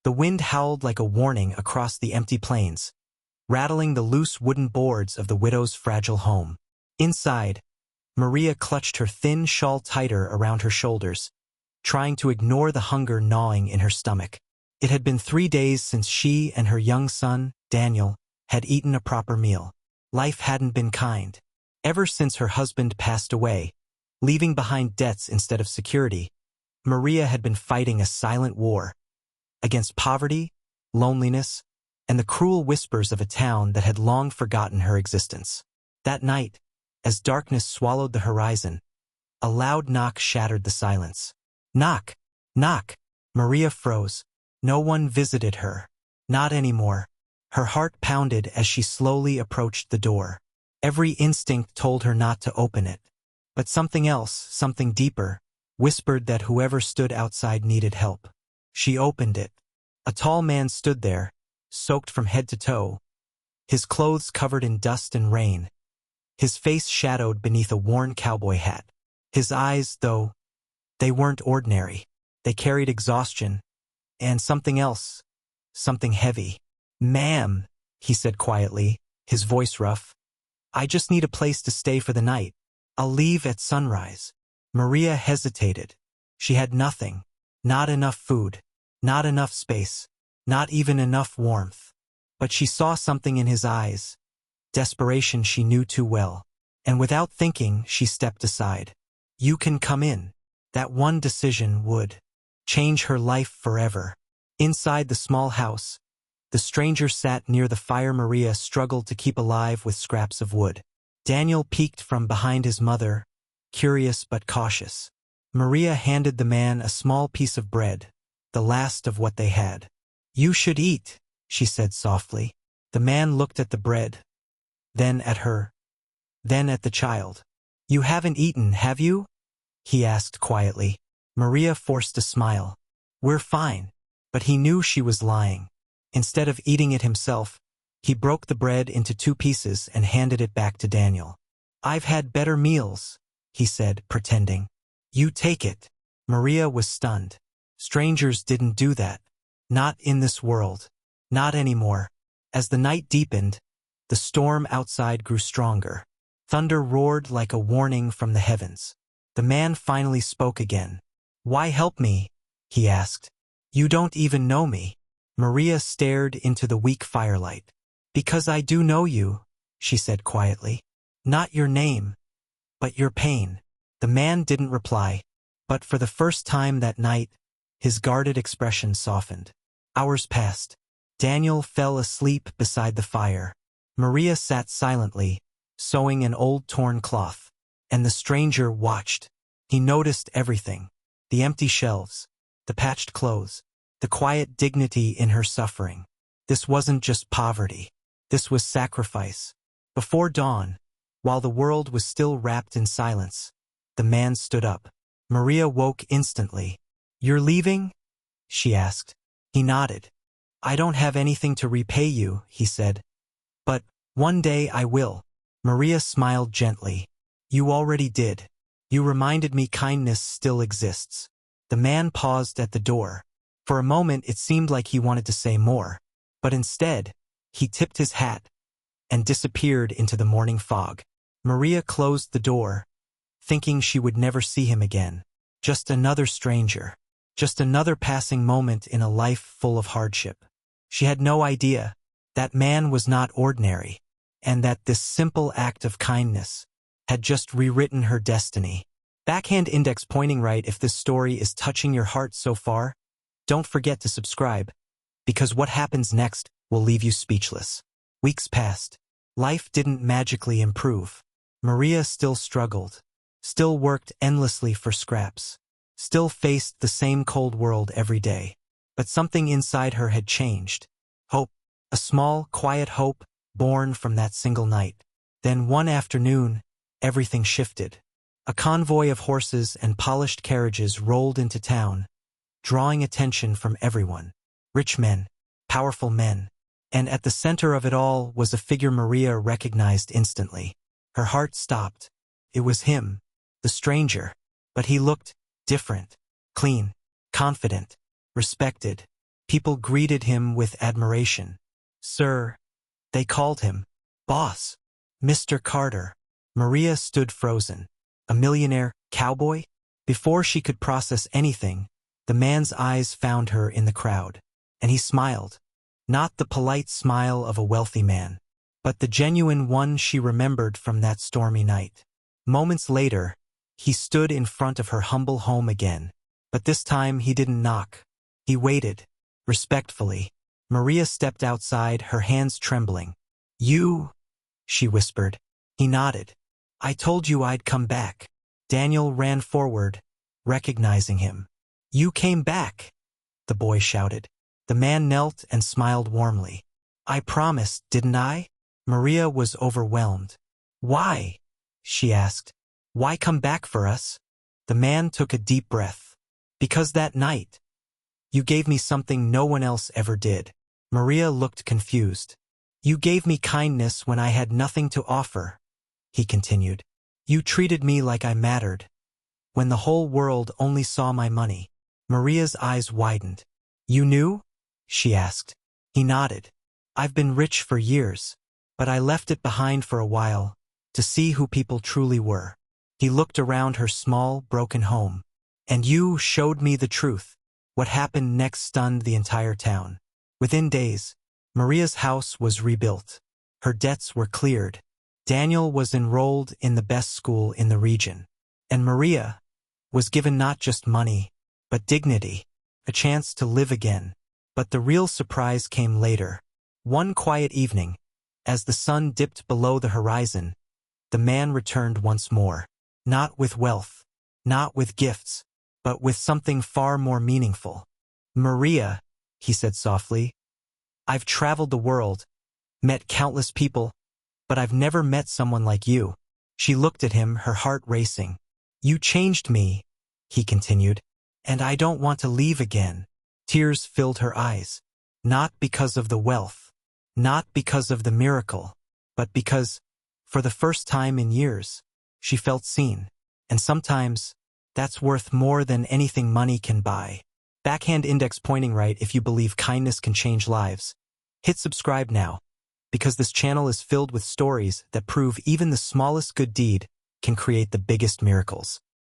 The wind howled like a warning across the empty plains, rattling the loose wooden boards of the widow's fragile home. Inside, Maria clutched her thin shawl tighter around her shoulders, trying to ignore the hunger gnawing in her stomach. It had been 3 days since she and her young son, Daniel, had eaten a proper meal. Life hadn't been kind. Ever since her husband passed away, leaving behind debts instead of security, Maria had been fighting a silent war against poverty, loneliness, and the cruel whispers of a town that had long forgotten her existence. That night, as darkness swallowed the horizon, a loud knock shattered the silence. Knock! Knock! Maria froze. No one visited her. Not anymore. Her heart pounded as she slowly approached the door. Every instinct told her not to open it. But something else, something deeper, whispered that whoever stood outside needed help. She opened it. A tall man stood there, soaked from head to toe, his clothes covered in dust and rain, his face shadowed beneath a worn cowboy hat. His eyes, though, they weren't ordinary. They carried exhaustion, and something else, something heavy. "Ma'am," he said quietly, his voice rough, "I just need a place to stay for the night. I'll leave at sunrise." Maria hesitated. She had nothing. Not enough food. Not enough space. Not even enough warmth. But she saw something in his eyes. Desperation she knew too well. And without thinking, she stepped aside. "You can come in." That one decision would change her life forever. Inside the small house, the stranger sat near the fire Maria struggled to keep alive with scraps of wood. Daniel peeked from behind his mother, curious but cautious. Maria handed the man a small piece of bread, the last of what they had. "You should eat," she said softly. The man looked at the bread, then at her, then at the child. "You haven't eaten, have you?" he asked quietly. Maria forced a smile. "We're fine." But he knew she was lying. Instead of eating it himself, he broke the bread into 2 pieces and handed it back to Daniel. "I've had better meals," he said, pretending. "You take it." Maria was stunned. Strangers didn't do that. Not in this world. Not anymore. As the night deepened, the storm outside grew stronger. Thunder roared like a warning from the heavens. The man finally spoke again. "Why help me?" he asked. "You don't even know me." Maria stared into the weak firelight. "Because I do know you," she said quietly. "Not your name, but your pain." The man didn't reply, but for the first time that night, his guarded expression softened. Hours passed. Daniel fell asleep beside the fire. Maria sat silently, sewing an old torn cloth, and the stranger watched. He noticed everything: the empty shelves, the patched clothes, the quiet dignity in her suffering. This wasn't just poverty. This was sacrifice. Before dawn, while the world was still wrapped in silence, the man stood up. Maria woke instantly. "You're leaving?" she asked. He nodded. "I don't have anything to repay you," he said. "But one day I will." Maria smiled gently. "You already did. You reminded me kindness still exists." The man paused at the door. For a moment it seemed like he wanted to say more, but instead, he tipped his hat and disappeared into the morning fog. Maria closed the door, thinking she would never see him again. Just another stranger. Just another passing moment in a life full of hardship. She had no idea that man was not ordinary, and that this simple act of kindness had just rewritten her destiny. Backhand index pointing right if this story is touching your heart so far. Don't forget to subscribe, because what happens next will leave you speechless. Weeks passed. Life didn't magically improve. Maria still struggled, still worked endlessly for scraps, still faced the same cold world every day. But something inside her had changed. Hope. A small, quiet hope born from that single night. Then one afternoon, everything shifted. A convoy of horses and polished carriages rolled into town, drawing attention from everyone. Rich men, powerful men. And at the center of it all was a figure Maria recognized instantly. Her heart stopped. It was him, the stranger. But he looked different, clean, confident, respected. People greeted him with admiration. Sir, they called him. Boss. Mr. Carter. Maria stood frozen. A millionaire cowboy? Before she could process anything, the man's eyes found her in the crowd, and he smiled. Not the polite smile of a wealthy man, but the genuine one she remembered from that stormy night. Moments later, he stood in front of her humble home again, but this time he didn't knock. He waited, respectfully. Maria stepped outside, her hands trembling. You, she whispered. He nodded. I told you I'd come back. Daniel ran forward, recognizing him. You came back, the boy shouted. The man knelt and smiled warmly. I promised, didn't I? Maria was overwhelmed. Why? She asked. Why come back for us? The man took a deep breath. Because that night, you gave me something no one else ever did. Maria looked confused. You gave me kindness when I had nothing to offer, he continued. You treated me like I mattered, when the whole world only saw my money. Maria's eyes widened. You knew? She asked. He nodded. I've been rich for years, but I left it behind for a while, to see who people truly were. He looked around her small, broken home. And you showed me the truth. What happened next stunned the entire town. Within days, Maria's house was rebuilt. Her debts were cleared. Daniel was enrolled in the best school in the region. And Maria was given not just money, but dignity, a chance to live again. But the real surprise came later. One quiet evening, as the sun dipped below the horizon, the man returned once more. Not with wealth, not with gifts, but with something far more meaningful. Maria, he said softly, I've traveled the world, met countless people, but I've never met someone like you. She looked at him, her heart racing. You changed me, he continued, and I don't want to leave again. Tears filled her eyes, not because of the wealth, not because of the miracle, but because, for the first time in years, she felt seen. And sometimes, that's worth more than anything money can buy. Backhand index pointing right if you believe kindness can change lives. Hit subscribe now, because this channel is filled with stories that prove even the smallest good deed can create the biggest miracles.